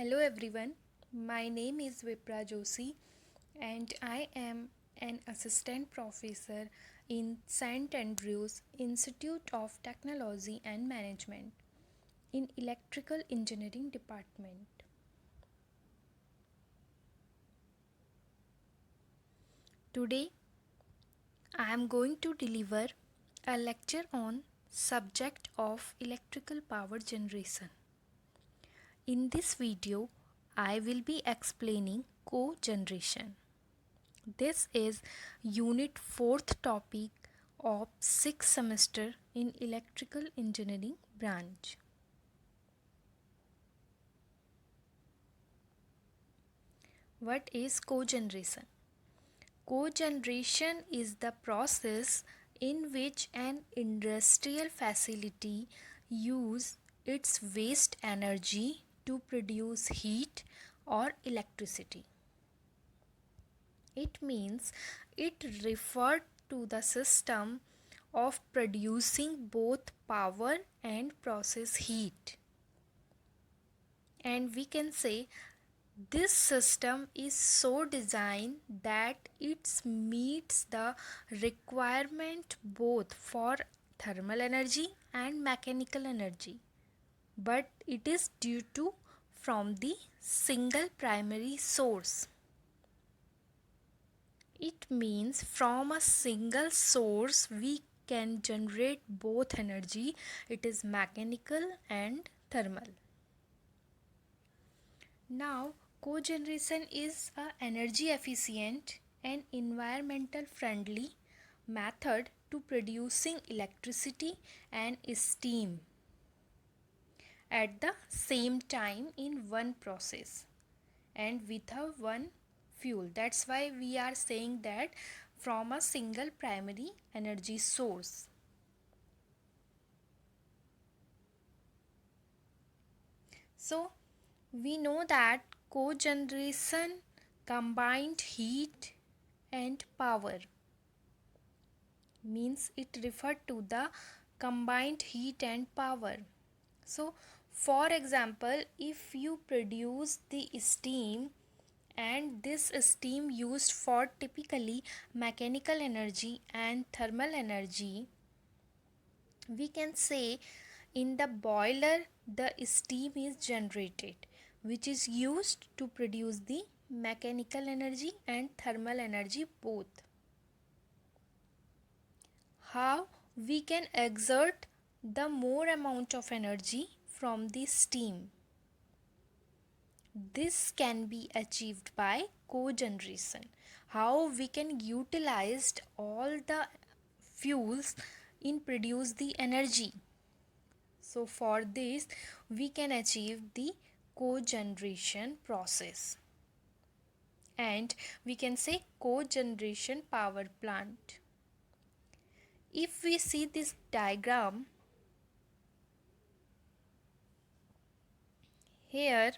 Hello everyone, my name is Vipra Joshi and I am an assistant professor in St. Andrews Institute of Technology and Management in Electrical Engineering Department. Today I am going to deliver a lecture on subject of electrical power generation. In this video, I will be explaining cogeneration. This is unit 4th topic of 6th semester in electrical engineering branch. What is cogeneration? Cogeneration is the process in which an industrial facility use its waste energy to produce heat or electricity. It means it referred to the system of producing both power and process heat. And we can say this system is so designed that it meets the requirement both for thermal energy and mechanical energy, but it is due to from the single primary source. It means from a single source we can generate both energy, it is mechanical and thermal. Now, cogeneration is a energy efficient and environmental friendly method to producing electricity and steam at the same time in one process and with a one fuel. That's why we are saying that from a single primary energy source. So we know that cogeneration combined heat and power means it referred to the combined heat and power. So for example, if you produce the steam and this steam used for typically mechanical energy and thermal energy, we can say in the boiler the steam is generated which is used to produce the mechanical energy and thermal energy both. How we can exert the more amount of energy from the steam? This can be achieved by cogeneration. How we can utilize all the fuels in produce the energy. So for this we can achieve the cogeneration process. And we can say cogeneration power plant. If we see this diagram here,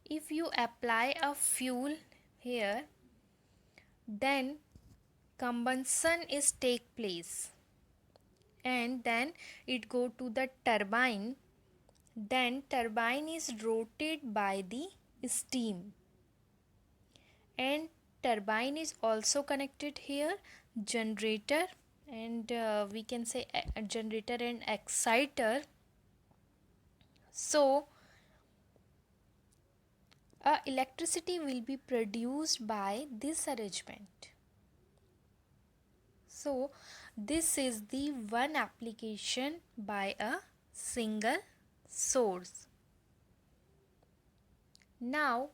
if you apply a fuel here, then combustion is take place and then it go to the turbine, then turbine is rotated by the steam and turbine is also connected here generator and we can say a generator and exciter. So electricity will be produced by this arrangement. So this is the one application by a single source. Now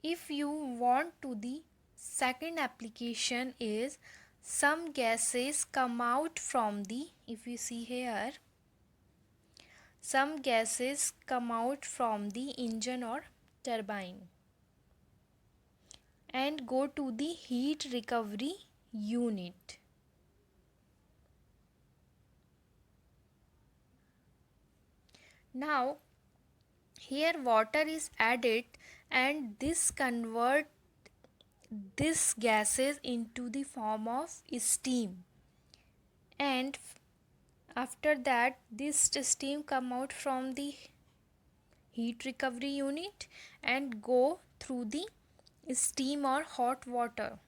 if you want to the second application is some gases come out from the, if you see here, some gases come out from the engine or turbine and go to the heat recovery unit. Now here water is added and this convert this gases into the form of steam and After that, this steam come out from the heat recovery unit and go through the steam or hot water,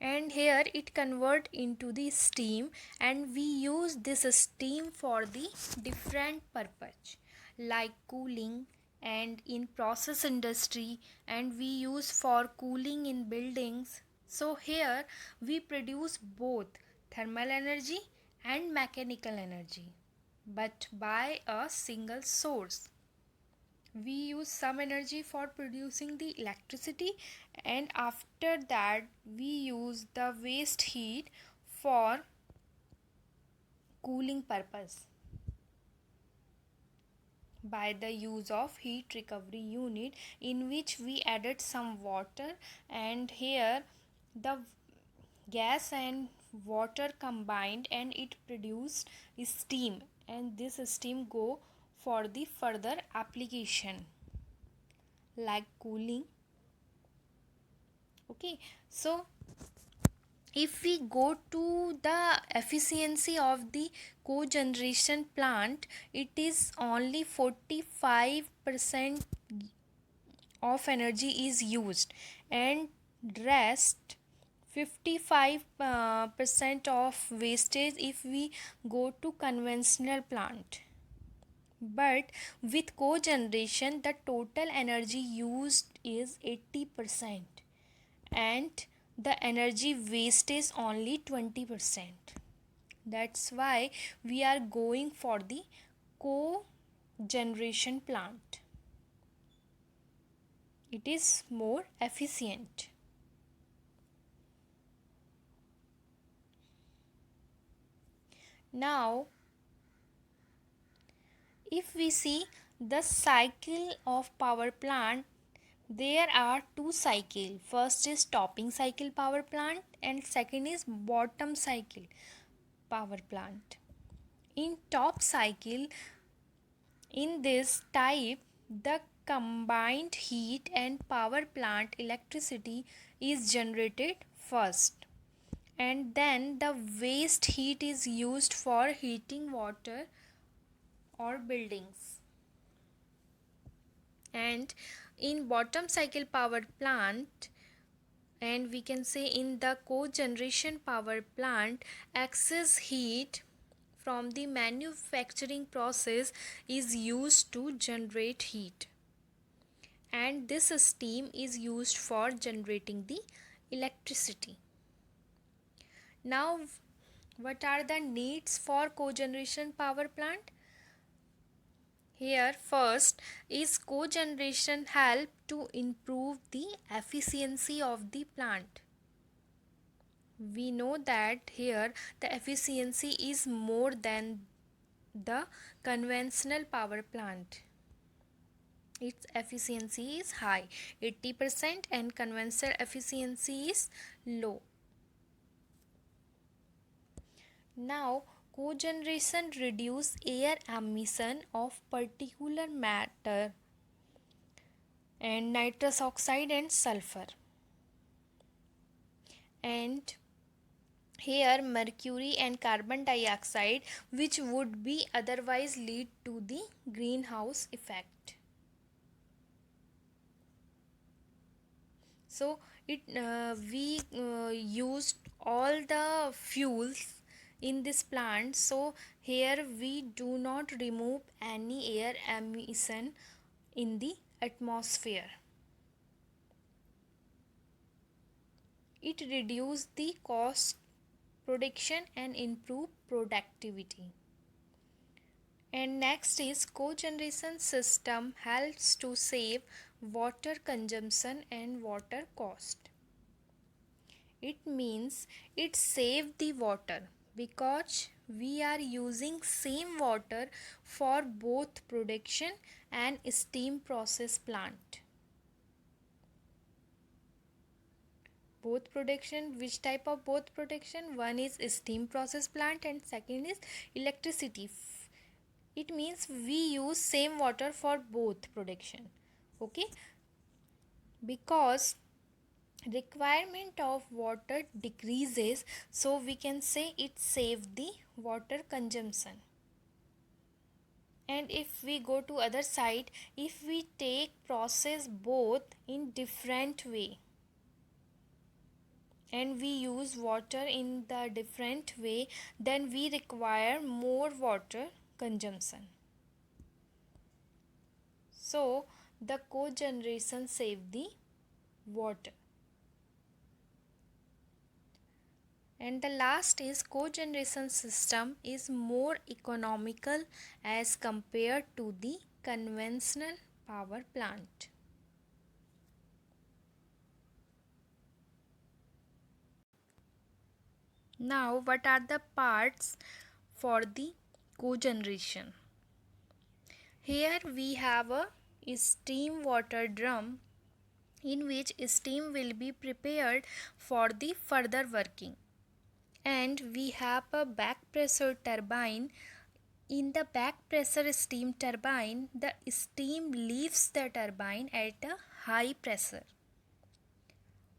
and here it convert into the steam, and we use this steam for the different purpose like cooling and in process industry, and we use for cooling in buildings. So here we produce both thermal energy and mechanical energy, but by a single source. We use some energy for producing the electricity, and after that we use the waste heat for cooling purpose by the use of heat recovery unit, in which we added some water, and here the gas and water combined and it produced steam, and this steam go for the further application like cooling. Okay, so if we go to the efficiency of the cogeneration plant, it is only 45% of energy is used, and rest 55% of wastage if we go to conventional plant. But with cogeneration the total energy used is 80%, and the energy waste is only 20%. That's why we are going for the cogeneration plant. It is more efficient. Now if we see the cycle of power plant, there are two cycle. First is topping cycle power plant and second is bottom cycle power plant. In top cycle, in this type, the combined heat and power plant electricity is generated first, and then the waste heat is used for heating water or buildings. And in bottom cycle power plant, and we can say in the cogeneration power plant, excess heat from the manufacturing process is used to generate heat, and this steam is used for generating the electricity. Now what are the needs for cogeneration power plant? Here first is cogeneration help to improve the efficiency of the plant. We know that here the efficiency is more than the conventional power plant. Its efficiency is high, 80%, and conventional efficiency is low. Now cogeneration reduce air emission of particulate matter and nitrous oxide and sulfur, and here mercury and carbon dioxide, which would be otherwise lead to the greenhouse effect. So it we used all the fuels in this plant, so here we do not remove any air emission in the atmosphere. It reduce the cost production and improve productivity. And next is cogeneration system helps to save water consumption and water cost. It means it save the water because we are using same water for both production and steam process plant. Both production, which type of both production? One is steam process plant and second is electricity. It means we use same water for both production. Okay, because requirement of water decreases, so we can say it save the water consumption. And if we go to other side, if we take process both in different way and we use water in the different way, then we require more water consumption. So the cogeneration save the water. And the last is cogeneration system is more economical as compared to the conventional power plant. Now, what are the parts for the cogeneration? Here we have a steam water drum in which steam will be prepared for the further working. And we have a back pressure turbine. In the back pressure steam turbine, the steam leaves the turbine at a high pressure,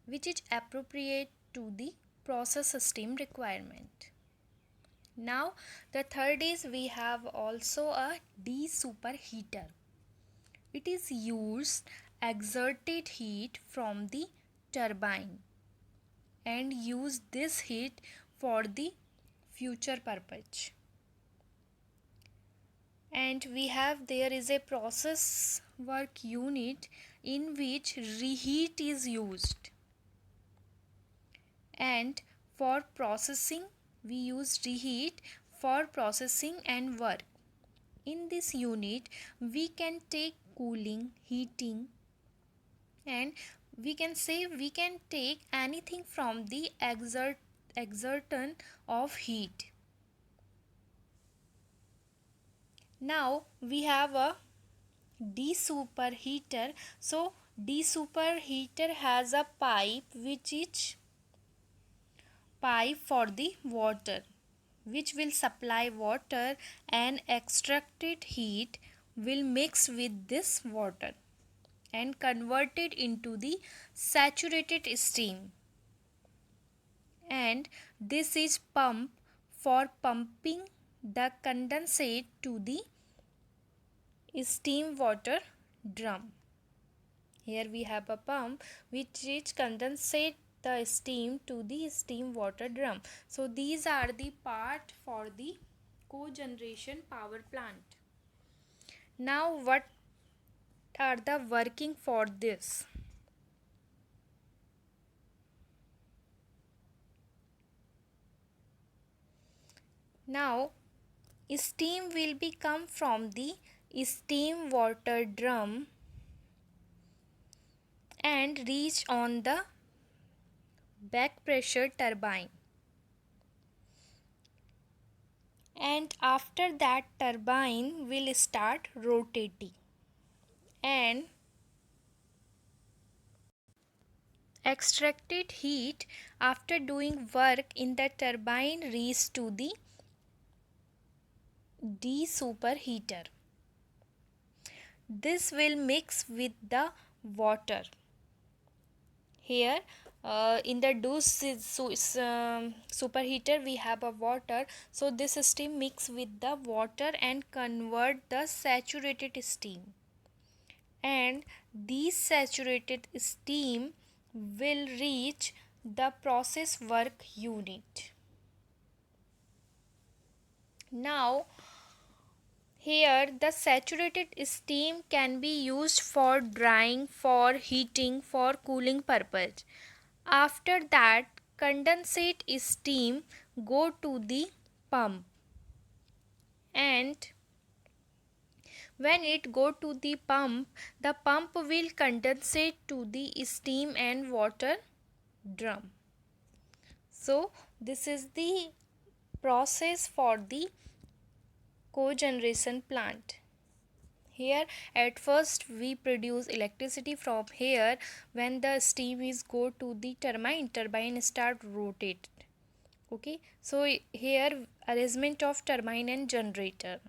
which is appropriate to the process steam requirement. Now, the third is we have also a desuperheater. It is used exerted heat from the turbine and use this heat for the future purpose. And we have there is a process work unit in which reheat is used, and for processing we use reheat for processing and work. In this unit we can take cooling, heating, and we can say we can take anything from the exertion of heat. Now we have a desuperheater. So desuperheater has a pipe which is pipe for the water, which will supply water, and extracted heat will mix with this water and convert it into the saturated steam. And this is pump for pumping the condensate to the steam water drum. Here we have a pump which is condensate the steam to the steam water drum. So these are the part for the cogeneration power plant. Now what are the working for this? Now steam will be come from the steam water drum and reach on the back pressure turbine, and after that turbine will start rotating, and extracted heat after doing work in the turbine reach to the desuperheater. This will mix with the water. Here in the superheater we have a water, so this steam mix with the water and convert the saturated steam, and this saturated steam will reach the process work unit. Now here the saturated steam can be used for drying, for heating, for cooling purpose. After that condensate steam go to the pump, and when it go to the pump will condensate to the steam and water drum. So this is the process for the cogeneration plant. Here at first we produce electricity from here. When the steam is go to the turbine start rotate. Okay, so here arrangement of turbine and generator.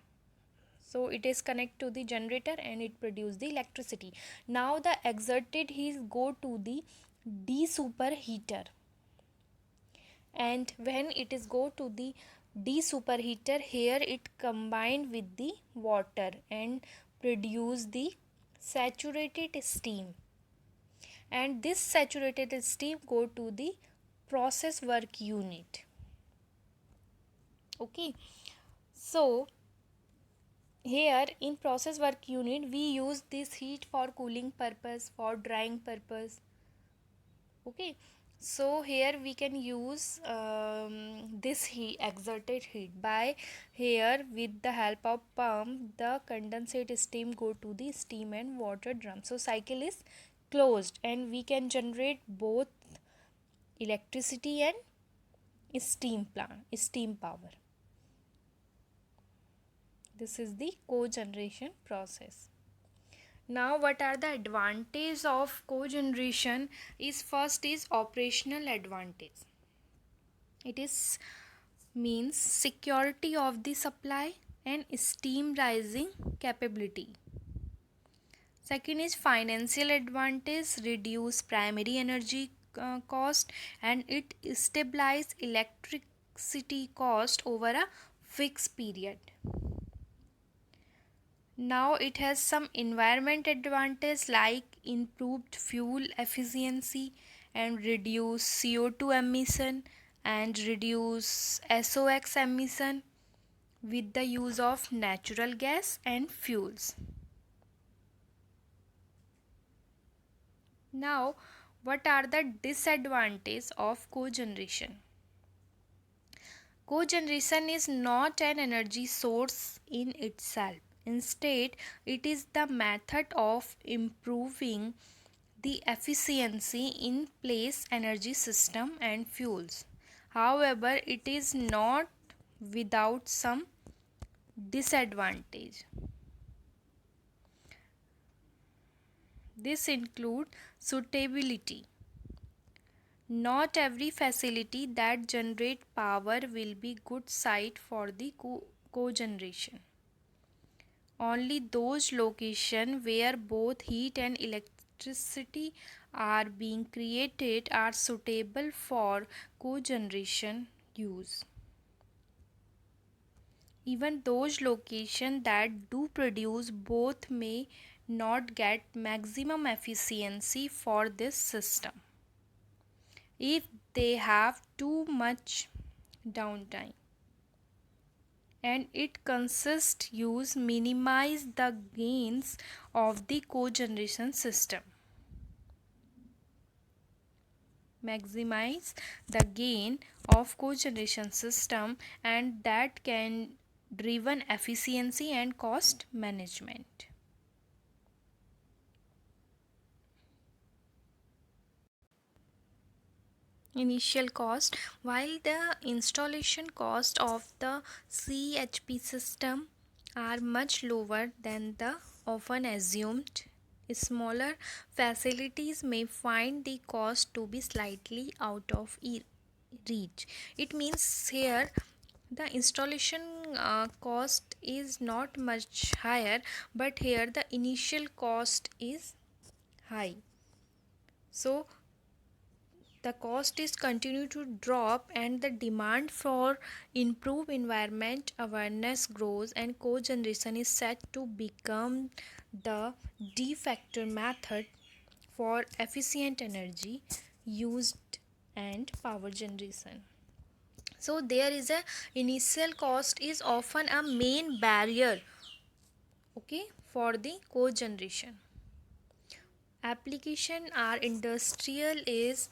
So it is connect to the generator and it produce the electricity. Now the exerted heat go to the desuperheater, and when it is go to the desuperheater, here it combined with the water and produce the saturated steam, and this saturated steam go to the process work unit. Okay, so here in process work unit we use this heat for cooling purpose, for drying purpose. Okay, so here we can use this heat, exerted heat, by here with the help of pump the condensate steam go to the steam and water drum. So cycle is closed and we can generate both electricity and steam power. This is the cogeneration process. Now what are the advantages of cogeneration? Is first is operational advantage. It is means security of the supply and steam rising capability. Second is financial advantage, reduce primary energy cost, and it stabilize electricity cost over a fixed period. Now it has some environment advantage like improved fuel efficiency and reduce CO2 emission and reduce SOx emission with the use of natural gas and fuels. Now what are the disadvantages of cogeneration? Cogeneration is not an energy source in itself. Instead, it is the method of improving the efficiency in place energy system and fuels. However, it is not without some disadvantage. This include suitability. Not every facility that generate power will be good site for the cogeneration. Only those locations where both heat and electricity are being created are suitable for cogeneration use. Even those locations that do produce both may not get maximum efficiency for this system if they have too much downtime, and it consists use minimize the gains of the cogeneration system, maximize the gain of cogeneration system, and that can driven efficiency and cost management. Initial cost. While the installation cost of the CHP system are much lower than the often assumed, smaller facilities may find the cost to be slightly out of reach. It means here the installation cost is not much higher, but here the initial cost is high. So the cost is continue to drop and the demand for improved environment awareness grows, and cogeneration is set to become the de facto method for efficient energy used and power generation. So there is a initial cost is often a main barrier, okay, for the cogeneration. Application are industrial is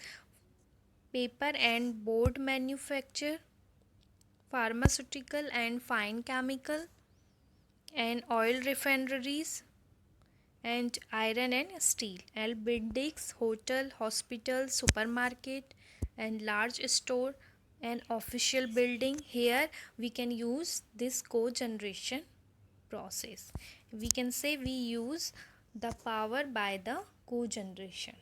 paper and board manufacture, pharmaceutical and fine chemical, and oil refineries, and iron and steel, and buildings, hotel, hospital, supermarket, and large store and official building. Here we can use this cogeneration process. We can say we use the power by the cogeneration.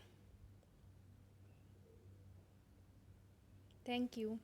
Thank you.